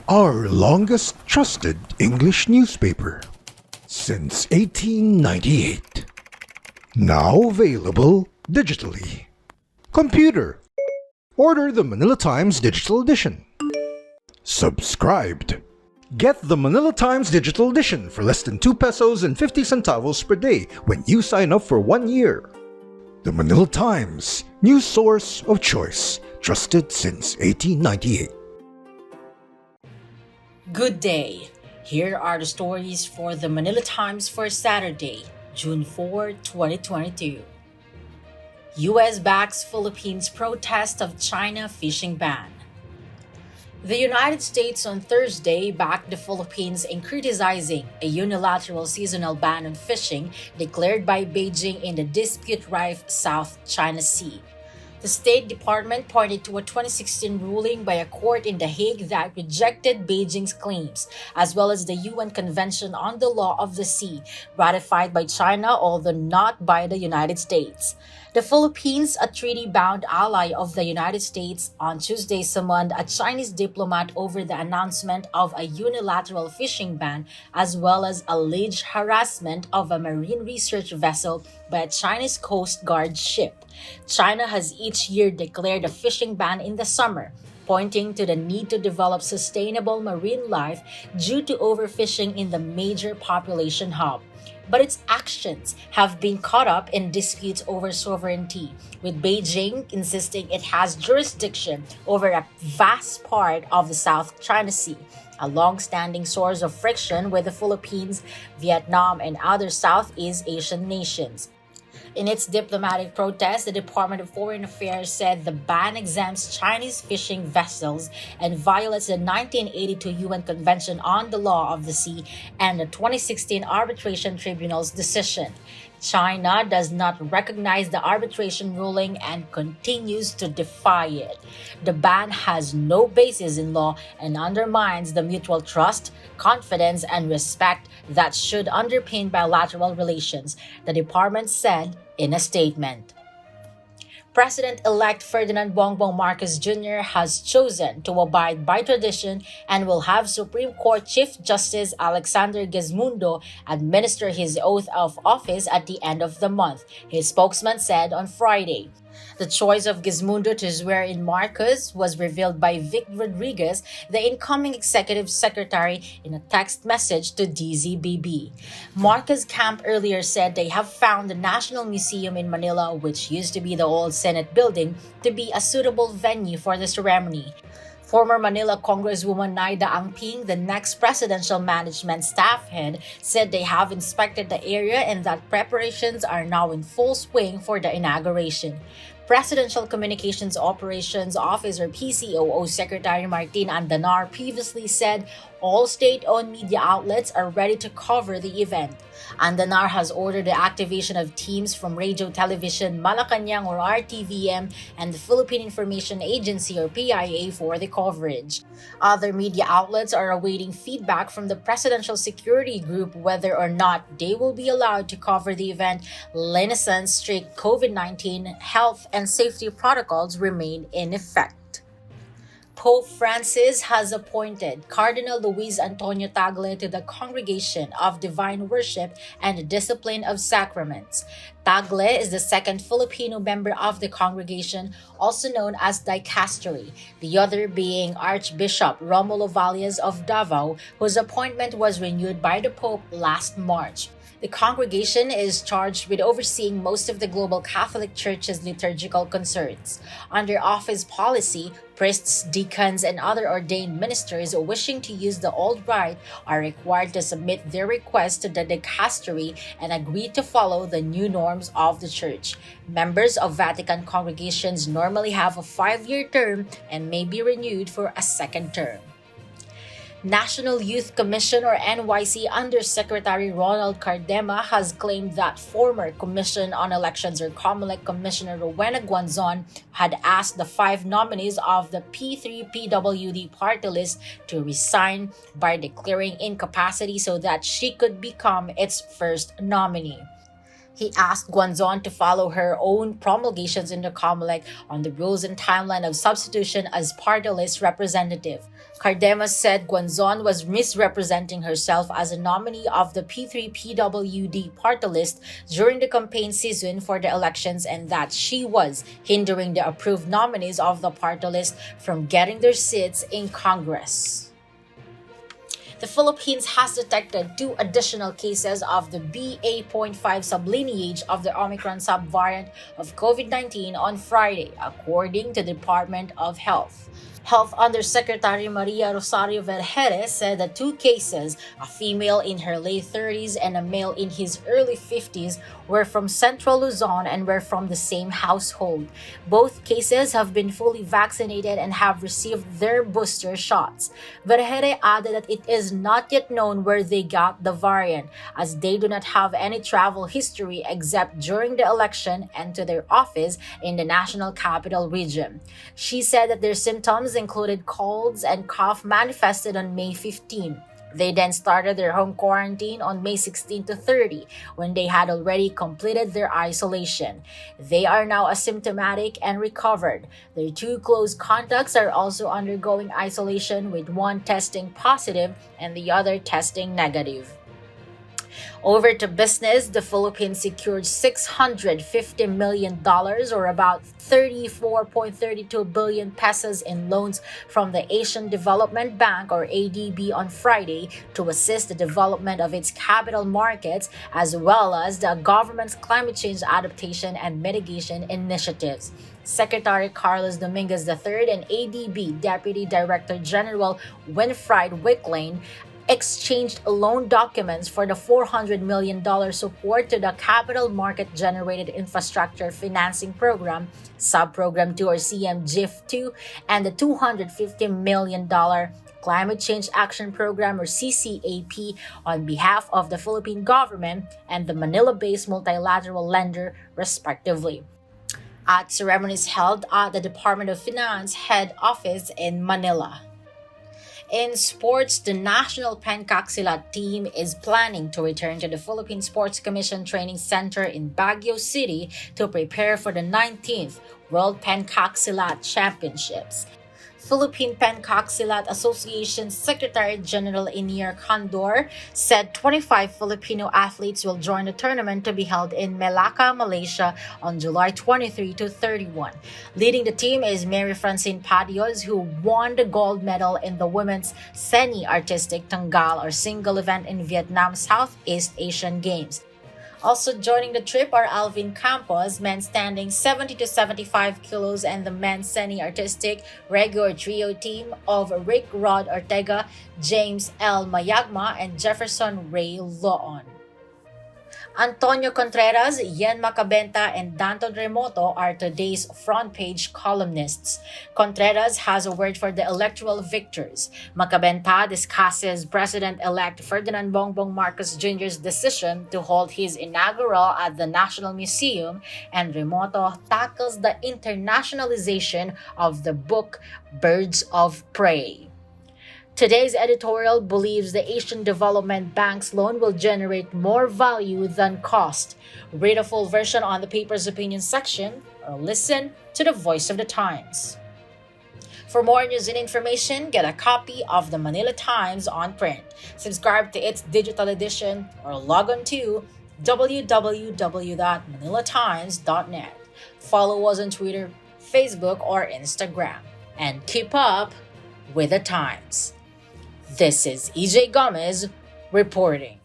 our longest trusted English newspaper since 1898. Now available digitally. Computer, order the Manila Times Digital Edition. Subscribed. Get the Manila Times Digital Edition for less than 2 pesos and 50 centavos per day when you sign up for 1 year. The Manila Times, news source of choice, trusted since 1898. Good day. Here are the stories for the Manila Times for Saturday, June 4, 2022. U.S. backs Philippines' protest of China fishing ban. The United States on Thursday backed the Philippines in criticizing a unilateral seasonal ban on fishing declared by Beijing in the dispute-rife South China Sea. The State Department pointed to a 2016 ruling by a court in The Hague that rejected Beijing's claims, as well as the UN Convention on the Law of the Sea, ratified by China although not by the United States. The Philippines, a treaty-bound ally of the United States, on Tuesday summoned a Chinese diplomat over the announcement of a unilateral fishing ban as well as alleged harassment of a marine research vessel by a Chinese Coast Guard ship. China has each year declared a fishing ban in the summer, pointing to the need to develop sustainable marine life due to overfishing in the major population hub. But its actions have been caught up in disputes over sovereignty, with Beijing insisting it has jurisdiction over a vast part of the South China Sea, a long-standing source of friction with the Philippines, Vietnam, and other Southeast Asian nations. In its diplomatic protest, the Department of Foreign Affairs said the ban exempts Chinese fishing vessels and violates the 1982 UN Convention on the Law of the Sea and the 2016 Arbitration Tribunal's decision. China does not recognize the arbitration ruling and continues to defy it. The ban has no basis in law and undermines the mutual trust, confidence, and respect that should underpin bilateral relations, the department said in a statement. President-elect Ferdinand Bongbong Marcos Jr. has chosen to abide by tradition and will have Supreme Court Chief Justice Alexander Gizmundo administer his oath of office at the end of the month, his spokesman said on Friday. The choice of Gizmundo to swear in Marcos was revealed by Vic Rodriguez, the incoming executive secretary, in a text message to DZBB. Marcos' camp earlier said they have found the National Museum in Manila, which used to be the old Senate building, to be a suitable venue for the ceremony. Former Manila Congresswoman Naida Angping, the next presidential management staff head, said they have inspected the area and that preparations are now in full swing for the inauguration. Presidential Communications Operations Officer PCOO Secretary Martin Andanar previously said all state-owned media outlets are ready to cover the event. Andanar has ordered the activation of teams from Radio Television Malacanang or RTVM and the Philippine Information Agency or PIA for the coverage. Other media outlets are awaiting feedback from the Presidential Security Group whether or not they will be allowed to cover the event. Lenisan's strict COVID-19 health and safety protocols remain in effect. Pope Francis has appointed Cardinal Luis Antonio Tagle to the Congregation of Divine Worship and the Discipline of Sacraments. Tagle is the second Filipino member of the congregation, also known as dicastery, the other being Archbishop Romulo Valles of Davao, whose appointment was renewed by the Pope last March. The congregation is charged with overseeing most of the global Catholic Church's liturgical concerns. Under office policy, priests, deacons, and other ordained ministers wishing to use the old rite are required to submit their request to the dicastery and agree to follow the new norms of the Church. Members of Vatican congregations normally have a 5-year term and may be renewed for a second term. National Youth Commission or NYC Undersecretary Ronald Cardema has claimed that former Commission on Elections or COMELEC Commissioner Rowena Guanzon had asked the 5 nominees of the P3PWD party list to resign by declaring incapacity so that she could become its first nominee. He asked Guanzon to follow her own promulgations in the COMELEC on the rules and timeline of substitution as party list representative. Cardenas said Guanzon was misrepresenting herself as a nominee of the P3PWD party list during the campaign season for the elections and that she was hindering the approved nominees of the party list from getting their seats in Congress. The Philippines has detected 2 additional cases of the BA.5 sublineage of the Omicron subvariant of COVID-19 on Friday, according to the Department of Health. Health Undersecretary Maria Rosario Vergeres said the 2 cases, a female in her late 30s and a male in his early 50s, were from Central Luzon and were from the same household. Both cases have been fully vaccinated and have received their booster shots. Vergeres added that it is not yet known where they got the variant, as they do not have any travel history except during the election and to their office in the National Capital Region. She said that their symptoms included colds and cough manifested on May 15. They then started their home quarantine on May 16 to 30 when they had already completed their isolation. They are now asymptomatic and recovered. Their 2 close contacts are also undergoing isolation, with one testing positive and the other testing negative. Over to business, the Philippines secured $650 million or about 34.32 billion pesos in loans from the Asian Development Bank or ADB on Friday to assist the development of its capital markets as well as the government's climate change adaptation and mitigation initiatives. Secretary Carlos Dominguez III and ADB Deputy Director General Winfried Wicklane exchanged loan documents for the $400 million support to the Capital Market Generated Infrastructure Financing Program, Subprogram 2 or CMGIF2, and the $250 million Climate Change Action Program or CCAP on behalf of the Philippine government and the Manila-based multilateral lender, respectively. At ceremonies held at the Department of Finance head office in Manila. In sports, the national Pencaksilat team is planning to return to the Philippine Sports Commission Training Center in Baguio City to prepare for the 19th World Pencaksilat Championships. Philippine Pencaksilat Association Secretary General Inier Condor said 25 Filipino athletes will join the tournament to be held in Melaka, Malaysia on July 23 to 31. Leading the team is Mary Francine Padios, who won the gold medal in the women's semi-artistic tanggal or single event in Vietnam Southeast Asian Games. Also joining the trip are Alvin Campos, men's standing 70 to 75 kilos, and the men's semi-artistic regular trio team of Rick Rod Ortega, James L. Mayagma, and Jefferson Ray Loon. Antonio Contreras, Yen Macabenta, and Danton Remoto are today's front page columnists. Contreras has a word for the electoral victors. Macabenta discusses President-elect Ferdinand Bongbong Marcos Jr.'s decision to hold his inaugural at the National Museum, and Remoto tackles the internationalization of the book Birds of Prey. Today's editorial believes the Asian Development Bank's loan will generate more value than cost. Read a full version on the paper's opinion section or listen to the Voice of the Times. For more news and information, get a copy of the Manila Times on print. Subscribe to its digital edition or log on to www.manilatimes.net. Follow us on Twitter, Facebook, or Instagram. And keep up with the Times. This is EJ Gomez reporting.